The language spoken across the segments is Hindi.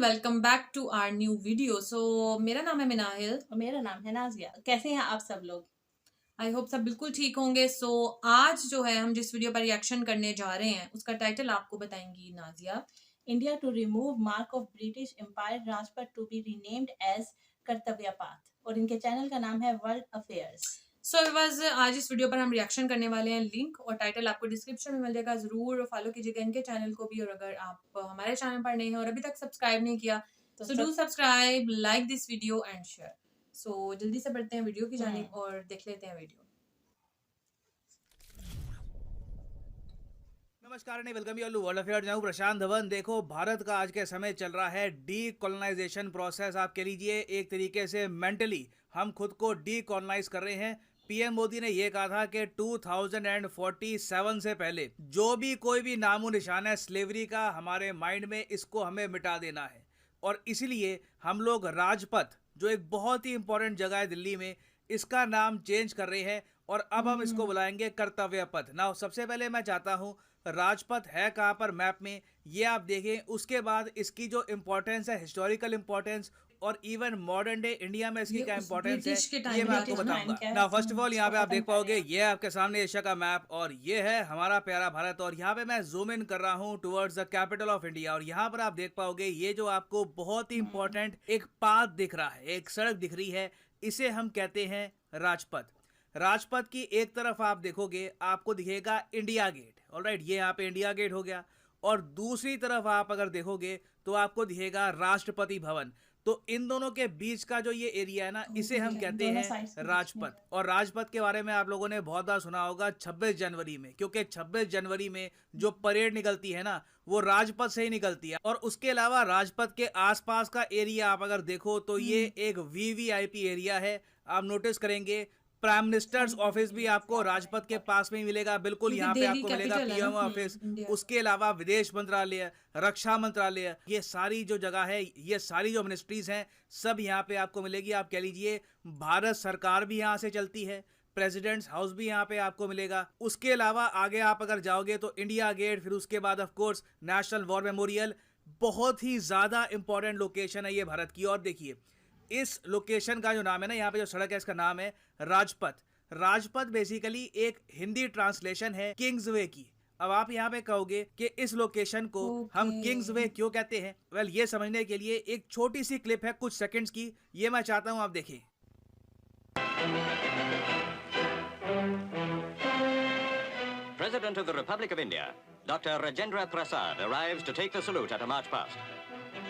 Welcome back to our new video. मेरा नाम है मिनाहिल और मेरा नाम है नाजिया। कैसे हैं आप सब लोग? आई होप सब बिल्कुल ठीक होंगे। आज जो है हम जिस वीडियो पर रिएक्शन करने जा रहे हैं उसका टाइटल आपको बताएंगी Nazia. India to remove mark of British empire Rajpath to be renamed as Kartavya Path, और इनके चैनल का नाम है वर्ल्ड अफेयर्स। आज इस वीडियो पर हम रिएक्शन करने वाले हैं। लिंक और टाइटल आपको डिस्क्रिप्शन में मिल जाएगा, जरूर फॉलो कीजिएगा इनके चैनल को भी। और अगर आप हमारे चैनल पर नए हैं और अभी तक सब्सक्राइब नहीं किया तो do subscribe, like this video and share. जल्दी से बढ़ते हैं वीडियो की जानिब और देख लेते हैं वीडियो। नमस्कार नहीं वेलकम यू वर्ल्ड अफेयर। मैं हूं प्रशांत धवन। देखो, भारत का आज के समय चल रहा है डीकोलोनाइजेशन प्रोसेस। आप कह लीजिए एक तरीके से मेंटली हम खुद को डीकोलोनाइज कर रहे हैं। पीएम मोदी ने यह कहा था कि 2047 से पहले जो भी कोई भी नामो निशान है स्लेवरी का हमारे माइंड में, इसको हमें मिटा देना है। और इसलिए हम लोग राजपथ, जो एक बहुत ही इंपॉर्टेंट जगह है दिल्ली में, इसका नाम चेंज कर रहे हैं और अब हम इसको बुलाएंगे कर्तव्य पथ। ना सबसे पहले मैं चाहता हूं राजपथ है कहां पर मैप में, ये आप देखें। उसके बाद इसकी जो इंपॉर्टेंस है, हिस्टोरिकल इंपॉर्टेंस और इवन मॉडर्न डे इंडिया में इसकी क्या इंपॉर्टेंस है, ये मैं आपको बताऊंगा। ना फर्स्ट ऑफ ऑल यहाँ पे आप देख पाओगे, ये आपके सामने एशिया का मैप और ये है हमारा प्यारा भारत। और यहाँ पे मैं जूम इन कर रहा हूँ towards the capital of India और यहाँ पर आप देख पाओगे ये जो आपको बहुत ही इंपॉर्टेंट एक पाथ दिख रहा है, एक सड़क दिख रही है, इसे हम कहते हैं राजपथ। राजपथ की एक तरफ आप देखोगे आपको दिखेगा इंडिया गेट, ऑलराइट, ये यहाँ पे इंडिया गेट हो गया। और दूसरी तरफ आप अगर देखोगे तो आपको दिखेगा राष्ट्रपति भवन। तो इन दोनों के बीच का जो ये एरिया है ना, इसे हम कहते हैं राजपथ। और राजपथ के बारे में आप लोगों ने बहुत बार सुना होगा 26 जनवरी में, क्योंकि 26 जनवरी में जो परेड निकलती है ना, वो राजपथ से ही निकलती है। और उसके अलावा राजपथ के आसपास का एरिया आप अगर देखो तो ये एक वीवीआईपी एरिया है। आप नोटिस करेंगे प्राइम मिनिस्टर्स ऑफिस भी आपको राजपथ के पास में ही मिलेगा, बिल्कुल यहाँ पे आपको मिलेगा पीएम ऑफिस। उसके अलावा विदेश मंत्रालय, रक्षा मंत्रालय, ये सारी जो जगह है, ये सारी जो मिनिस्ट्रीज हैं, सब यहाँ पे आपको मिलेगी। आप कह लीजिए भारत सरकार भी यहाँ से चलती है, प्रेसिडेंट्स हाउस भी यहाँ पे आपको मिलेगा। उसके अलावा आगे आप अगर जाओगे तो इंडिया गेट, फिर उसके बाद of course national war memorial. बहुत ही ज्यादा इंपॉर्टेंट लोकेशन है ये भारत की। और देखिए इस लोकेशन का जो नाम है ना, यहाँ पे जो सड़क है इसका नाम है राजपथ। राजपथ बेसिकली एक हिंदी ट्रांसलेशन है किंग्स वे की। अब आप यहाँ पे कहोगे कि इस लोकेशन को हम किंग्स वे क्यों कहते हैं, वेल ये समझने के लिए एक छोटी सी क्लिप है कुछ सेकंड्स की, ये मैं चाहता हूँ आप देखें। President of the Republic of India, Dr. Rajendra Prasad, arrives to take the salute at a march past.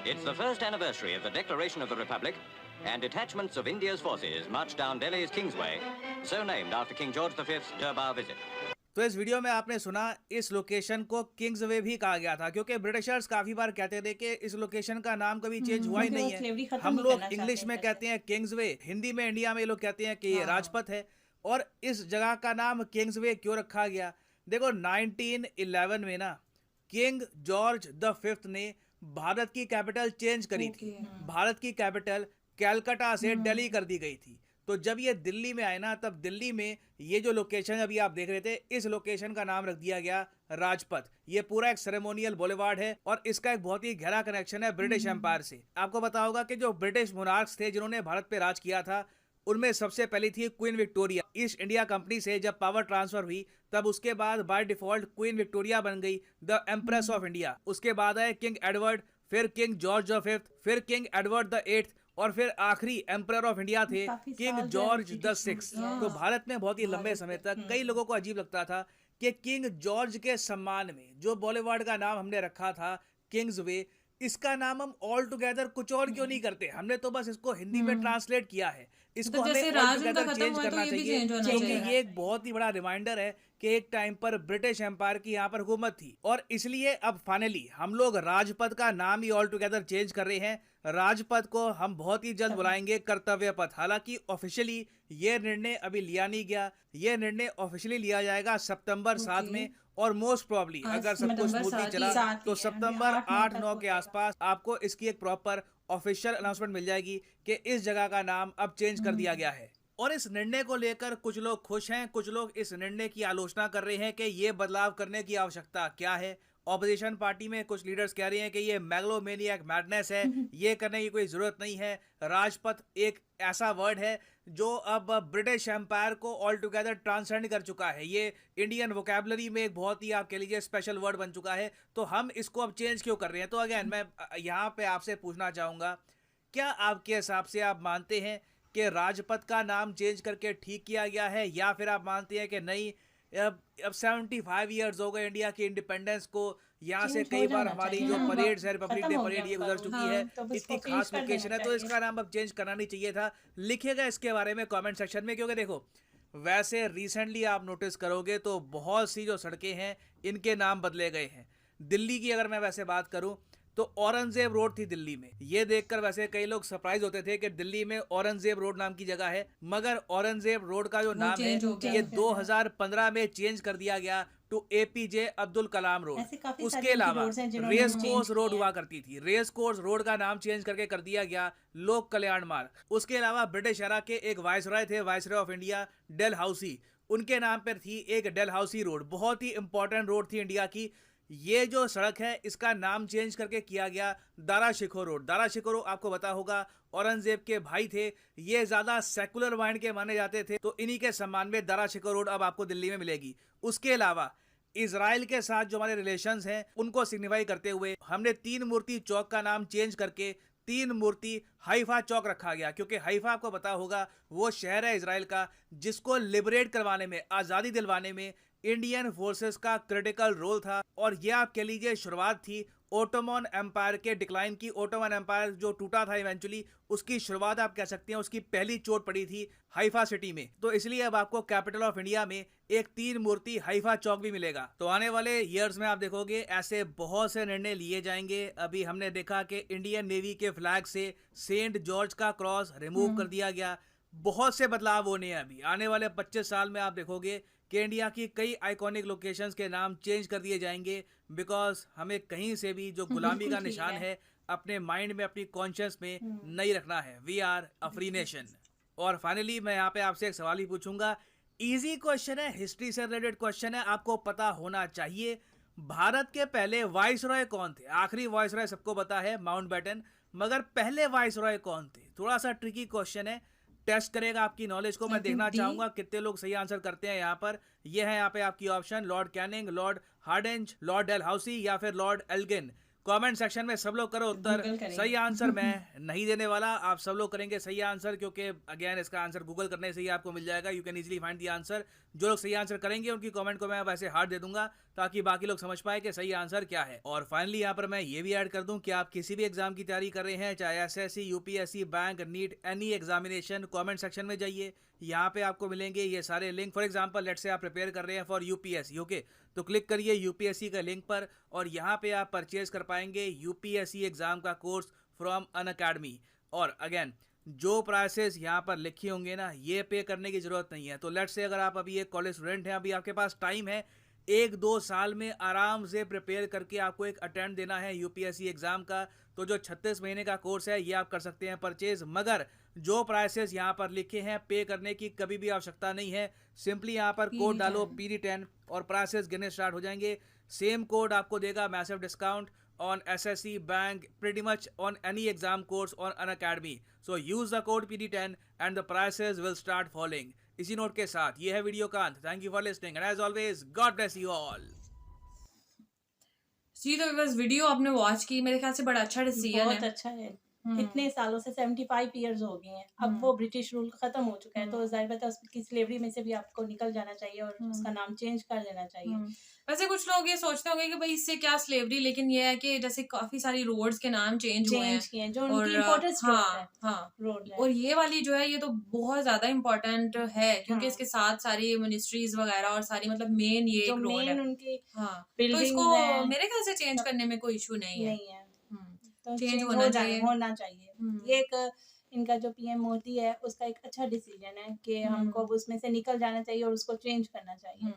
It's the first anniversary of the Declaration of the Republic, and detachments of India's forces march down Delhi's Kingsway, so named after King George V's Durbar visit. तो इस वीडियो में आपने सुना इस लोकेशन को किंग्स वे भी कहा गया था, क्योंकि ब्रिटिशर्स काफी बार कहते थे कि इस लोकेशन का नाम कभी चेंज हुआ ही नहीं है। हम लोग इंग्लिश में कहते हैं किंग्स वे, हिंदी में इंडिया में लोग कहते हैं कि ये राजपथ है। और इस जगह का नाम किंग्स वे क्यों रखा गया, देखो 1911 में ना किंग जॉर्ज द फिफ्थ ने भारत की कैपिटल चेंज करी थी। भारत की कैपिटल कलकत्ता से दिल्ली कर दी गई थी। तो जब ये दिल्ली में आए ना, तब दिल्ली में ये जो लोकेशन अभी आप देख रहे थे, इस लोकेशन का नाम रख दिया गया राजपथ। ये पूरा एक सेरेमोनियल बुलेवार्ड है और इसका एक बहुत ही गहरा कनेक्शन है ब्रिटिश एम्पायर से। आपको पता होगा कि जो ब्रिटिश मोनार्क्स थे जिन्होंने भारत पे राज किया था, उनमें सबसे पहली थी queen Victoria. East India company से जब पावर ट्रांसफर हुई, तब उसके बाद बाय डिफॉल्ट क्वीन विक्टोरिया बन गई द एम्प्रेस ऑफ इंडिया। उसके बाद आए किंग एडवर्ड, फिर किंग जॉर्ज द फिफ्थ, फिर किंग एडवर्ड द एट्थ, और फिर आखिरी एम्परर ऑफ इंडिया थे किंग जॉर्ज द सिक्स्थ। तो भारत में बहुत ही लंबे समय तक कई लोगों को अजीब लगता था कि किंग जॉर्ज के सम्मान में जो बॉलीवुड का नाम हमने रखा था किंग्स वे, इसका नाम हम ऑल टुगेदर कुछ और क्यों नहीं करते। हमने तो बस इसको हिंदी में ट्रांसलेट किया है, इसको हमें ऑल टुगेदर चेंज करना चाहिए, क्योंकि ये एक बहुत ही बड़ा रिमाइंडर है कि एक टाइम पर ब्रिटिश एम्पायर की यहाँ पर हुकूमत थी। और इसलिए अब फाइनली हम लोग राजपथ का नाम ही ऑल टुगेदर चेंज कर रहे हैं। राजपथ को हम बहुत ही जल्द बुलाएंगे कर्तव्य पथ। हालांकि ऑफिशियली ये निर्णय अभी लिया नहीं गया, ये निर्णय ऑफिशियली लिया जाएगा सितंबर 7 में। और मोस्ट प्रॉब्ली अगर सब कुछ स्मूथली चला तो सितंबर 8-9 के आसपास आपको इसकी एक प्रॉपर ऑफिशियल अनाउंसमेंट मिल जाएगी कि इस जगह का नाम अब चेंज कर दिया गया है। और इस निर्णय को लेकर कुछ लोग खुश हैं, कुछ लोग इस निर्णय की आलोचना कर रहे हैं कि ये बदलाव करने की आवश्यकता क्या है ऑपोजिशन पार्टी में कुछ लीडर्स कह रहे हैं कि ये मैग्लोमेनियक मैडनेस है, ये करने की कोई जरूरत नहीं है। राजपथ एक ऐसा वर्ड है जो अब ब्रिटिश एम्पायर को ऑल टुगेदर ट्रांसेंड कर चुका है। ये इंडियन वोकैबुलरी में एक बहुत ही आप कह लीजिए स्पेशल वर्ड बन चुका है, तो हम इसको अब चेंज क्यों कर रहे हैं? तो अगेन मैं यहाँ पे आपसे पूछना चाहूँगा, क्या आपके हिसाब से आप मानते हैं कि राजपथ का नाम चेंज करके ठीक किया गया है, या फिर आप मानते हैं कि नहीं, अब 75 ईयर्स हो गए इंडिया की इंडिपेंडेंस को, यहाँ से चेंज हो कई बार जाना हमारी चाहिए जो ना, परेड्स है, रिपब्लिक खत्म डे हो परेड गया ये गुजर चुकी हाँ, है, तो बस इतनी इसको खास चेंज कर लोकेशन है, देना तो चाहिए। इसका नाम अब चेंज करना नहीं चाहिए था। लिखिएगा इसके बारे में कमेंट सेक्शन में, क्योंकि देखो वैसे रिसेंटली आप नोटिस करोगे तो बहुत सी जो सड़कें हैं इनके नाम बदले गए हैं। दिल्ली की अगर मैं वैसे बात करूं तो औरंगजेब रोड थी दिल्ली में। ये देखकर वैसे कई लोग सरप्राइज होते थे कि दिल्ली में औरंगजेब रोड नाम की जगह है, मगर औरंगजेब रोड का जो नाम है चेंज हो गया। ये 2015 में चेंज कर दिया गया to APJ Abdul Kalam road. ऐसे काफी उसके सारी अलावा roads हैं जिन्होंने रेस change कोर्स रोड किए हुआ हैं। करती थी, रेस कोर्स रोड का नाम चेंज करके कर दिया गया लोक कल्याण मार्ग। उसके अलावा ब्रिटिश एरा के एक वायसरॉय थे, वायसरॉय ऑफ इंडिया डलहौसी, उनके नाम पर थी एक डलहौसी रोड, बहुत ही इंपॉर्टेंट रोड थी इंडिया की। ये जो सड़क है इसका नाम चेंज करके किया गया दारा शिकोह रोड। दारा शिकोह आपको पता होगा औरंगजेब के भाई थे, ये ज्यादा सेकुलर माइंड के माने जाते थे, तो इन्हीं के सम्मान में दारा शिकोह रोड अब आपको दिल्ली में मिलेगी। उसके अलावा इजराइल के साथ जो हमारे रिलेशंस हैं उनको सिग्निफाई करते हुए हमने तीन मूर्ति चौक का नाम चेंज करके तीन मूर्ति हाइफा चौक रखा गया, क्योंकि हाइफा आपको पता होगा वो शहर है इजराइल का जिसको लिबरेट करवाने में, आज़ादी दिलवाने में इंडियन फोर्सेस का क्रिटिकल रोल था। और ये आप कह लीजिए शुरुआत थी ओटोमन एम्पायर के डिक्लाइन की। ओटोमन एम्पायर जो टूटा था इवेंचुअली, उसकी शुरुआत आप कह सकते हैं, उसकी पहली चोट पड़ी थी हाइफा सिटी में। तो इसलिए अब आपको कैपिटल ऑफ इंडिया में एक तीन मूर्ति हाइफा चौक भी मिलेगा। तो आने वाले ईयर्स में आप देखोगे ऐसे बहुत से निर्णय लिए जाएंगे। अभी हमने देखा कि इंडियन नेवी के फ्लैग से सेंट जॉर्ज का क्रॉस रिमूव कर दिया गया। बहुत से बदलाव होने हैं अभी आने वाले 25 साल में। आप देखोगे कि इंडिया की कई आइकॉनिक लोकेशंस के नाम चेंज कर दिए जाएंगे, बिकॉज हमें कहीं से भी जो गुलामी का ठीक निशान है। है अपने माइंड में, अपनी कॉन्शियस में नहीं रखना है। We are a free nation. और फाइनली मैं यहाँ पे आपसे एक सवाल ही पूछूंगा, इजी क्वेश्चन है, हिस्ट्री से रिलेटेड क्वेश्चन है, आपको पता होना चाहिए भारत के पहले वाइसरॉय कौन थे? आखिरी वाइसरॉय सबको पता है माउंटबेटन, मगर पहले वाइसरॉय कौन थे? थोड़ा सा ट्रिकी क्वेश्चन है, टेस्ट करेगा आपकी नॉलेज को। मैं देखना चाहूंगा कितने लोग सही आंसर करते हैं। यहाँ पर ये है यहाँ पे आपकी option, Lord Canning, Lord Hardinge, Lord Dalhousie या फिर लॉर्ड एल्गिन। कमेंट सेक्शन में सब लोग करो उत्तर। Google करेंगे। सही आंसर मैं नहीं देने वाला, आप सब लोग करेंगे सही आंसर, क्योंकि अगेन इसका आंसर गूगल करने से ही आपको मिल जाएगा। You can easily find the answer. जो लोग सही आंसर करेंगे उनकी कमेंट को मैं वैसे हार्ट दे दूंगा ताकि बाकी लोग समझ पाए कि सही आंसर क्या है। और फाइनली यहाँ पर मैं ये भी ऐड कर दूं कि आप किसी भी एग्जाम की तैयारी कर रहे हैं, चाहे SSC, UPSC, bank, NEET, any examination, comment section में जाइए, यहाँ पे आपको मिलेंगे ये सारे link. For example let's say आप प्रिपेयर कर रहे हैं फॉर UPSC, ओके, तो क्लिक करिए UPSC का लिंक पर और यहाँ पे आप परचेज कर पाएंगे UPSC एग्जाम का कोर्स फ्रॉम अनअकैडमी। और अगेन जो प्राइसेस यहाँ पर लिखे होंगे ना, ये पे करने की जरूरत नहीं है। तो लेट्स से अगर आप अभी एक कॉलेज स्टूडेंट हैं, अभी आपके पास टाइम है, 1-2 साल में आराम से प्रिपेयर करके आपको एक अटेम्प्ट देना है UPSC एग्जाम का, तो जो 36 महीने का कोर्स है ये आप कर सकते हैं परचेज। मगर जो प्राइसेस यहाँ पर लिखे हैं पे करने की कभी भी आवश्यकता नहीं है। सिंपली यहाँ पर कोड डालो PD10 और प्राइसेस गिरने स्टार्ट हो जाएंगे। सेम कोड आपको देगा massive discount on SSC, bank, pretty much on any exam course on Unacademy. So use the code PD10 and the prices will start falling. इसी नोट के साथ ये है वीडियो का अंत। Thank you for listening and as always God bless you all. जी तो बस वीडियो आपने वॉच की, मेरे ख्याल से बड़ा अच्छा डिसीजन बहुत है। अच्छा है। इतने सालों से 75 ईयर्स हो गए हैं, अब वो ब्रिटिश रूल खत्म हो चुका है, तो जाहिर बात है उसकी स्लेवरी में से भी आपको निकल जाना चाहिए और उसका नाम चेंज कर देना चाहिए। वैसे कुछ लोग ये सोचते होंगे कि भाई इससे क्या स्लेवरी, लेकिन ये है कि जैसे काफी सारी रोड्स के नाम चेंज हुए हैं किए जो और उनकी इम्पोर्टेंस हाँ रोड है। और ये वाली जो है ये तो बहुत ज्यादा इम्पोर्टेंट है, क्योंकि हाँ। इसके साथ सारी मिनिस्ट्रीज वगैरह और सारी मतलब मेन ये जो एक रोड है। मेन उनकी हाँ, तो buildings इसको हैं। मेरे ख्याल से चेंज करने में कोई इशू नहीं है। नहीं है, तो चेंज चेंज होना चाहिए। होना चाहिए। ये एक इनका जो PM मोदी है उसका एक अच्छा डिसीजन है कि हमको अब उसमें से निकल जाना चाहिए और उसको चेंज करना चाहिए।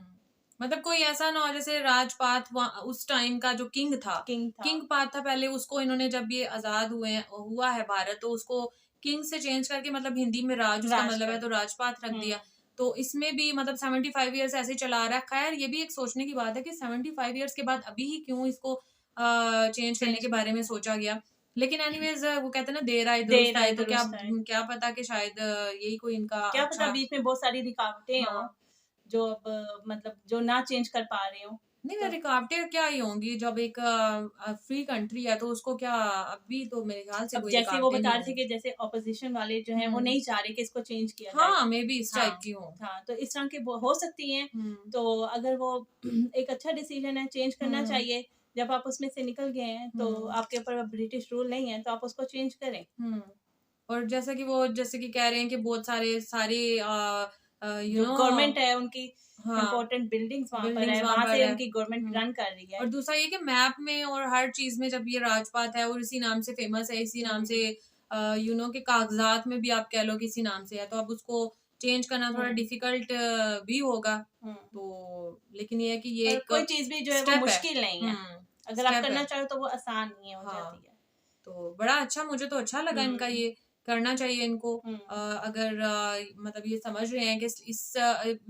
मतलब कोई ऐसा ना हो जैसे राजपाथ उस टाइम का जो किंग था, किंग पाथ था पहले, उसको इन्होंने जब ये आजाद हुआ है भारत, तो उसको किंग से चेंज करके मतलब हिंदी में राज उसका मतलब है, तो राजपाथ रख दिया। तो इसमें भी मतलब 75 ईयर्स ऐसे चला आ रहा है। खैर ये भी एक सोचने की बात है कि 75 ईयर्स के बाद अभी ही क्यों इसको चेंज करने के बारे में सोचा गया। लेकिन एनीवेज वो कहते हैं ना देर आए दुरुस्त आए, तो क्या पता कि शायद यही कोई इनका क्या पता अच्छा बीच में बहुत सारी रुकावटें हो जो अब मतलब जो ना चेंज कर पा रहे हो। नहीं रुकावटें क्या ही होंगी जब एक फ्री कंट्री है, तो उसको क्या अभी तो मेरे ख्याल से अब कोई जैसे वो रुकावटें बता नहीं रहे थे होंगी। कि जैसे ऑपोजिशन वाले जो हैं वो हम्म। नहीं चाह रहे कि इसको चेंज किया जाए। हाँ मे बी इस टाइप हाँ की हो। हाँ, तो इस तरह के हो सकती हैं। तो अगर वो एक अच्छा डिसीजन है, चेंज करना चाहिए। जब आप उसमें से निकल गए हैं तो आपके ऊपर ब्रिटिश रूल नहीं है, तो आप उसको चेंज करें। और जैसे कि कह रहे हैं कि बहुत सारे यू नो गवर्नमेंट है उनकी हाँ, इम्पोर्टेंट बिल्डिंग्स वहाँ पर बिल्डिंग्स है, वहाँ वहाँ पर से है। उनकी गवर्नमेंट रन कर रही है। और दूसरा ये कि मैप में और हर चीज में जब ये राजपाथ है और इसी नाम से फेमस है, इसी नाम से यू नो के कागजात में भी आप कह लो कि इसी नाम से है, तो अब उसको चेंज करना थोड़ा डिफिकल्ट भी होगा। तो लेकिन ये है कि ये कोई चीज भी जो है वो मुश्किल नहीं है। अगर आप करना चाहो तो वो आसान नहीं हो जाती है। तो बड़ा अच्छा, मुझे तो अच्छा लगा इनका, ये करना चाहिए इनको। अगर मतलब ये समझ रहे हैं कि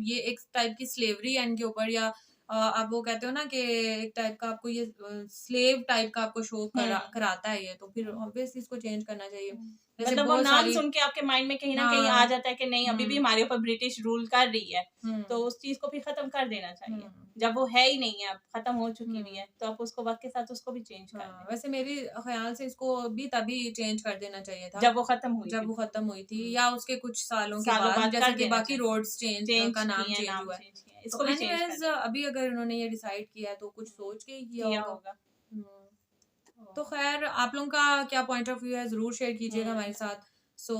ये एक टाइप की स्लेवरी है इनके ऊपर, या आप वो कहते हो ना कि एक टाइप का आपको ये स्लेव टाइप का आपको शो कराता है ये, तो फिर ऑब्वियसली इसको चेंज करना चाहिए। जैसे मतलब वो बहुत नाम सारी सुन के आपके माइंड में कहीं ना कहीं आ जाता है कि नहीं अभी भी हमारे ऊपर ब्रिटिश रूल कर रही है, तो उस चीज को भी खत्म कर देना चाहिए। जब वो है ही नहीं है, अब खत्म हो चुकी हुई है, तो आप उसको वक्त के साथ उसको भी चेंज कर दें। वैसे मेरे ख्याल से इसको भी तभी चेंज कर देना चाहिए था जब वो खत्म हुई थी, या उसके कुछ सालों के सालों बाद, बाद जैसे कर कि देना बाकी चाहिए। रोड्स का नाम किए, चेंज नाम हुआ है। चेंज किया, इसको भी चेंज एनीवेज कर अभी अगर उन्होंने ये डिसाइड किया है तो कुछ सोच के ही किया होगा। तो खैर आप लोगों का क्या पॉइंट ऑफ व्यू है जरूर शेयर कीजिएगा हमारे साथ। सो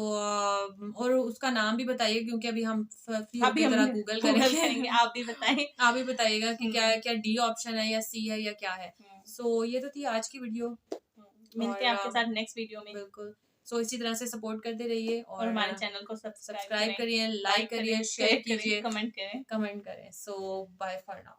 और उसका नाम भी बताइए, क्योंकि अभी हम फ्री होकर जरा गूगल करेंगे। आप भी बताएं। आप भी बताइएगा कि क्या डी ऑप्शन है या सी है या क्या है। सो ये तो थी आज की वीडियो। मिलते हैं आपके साथ नेक्स्ट वीडियो में। बिल्कुल। सो इसी तरह से सपोर्ट करते रहिए और हमारे चैनल को सब्सक्राइब करिए, लाइक करिए, शेयर कीजिए, कमेंट करें। सो बाय फॉर नाउ।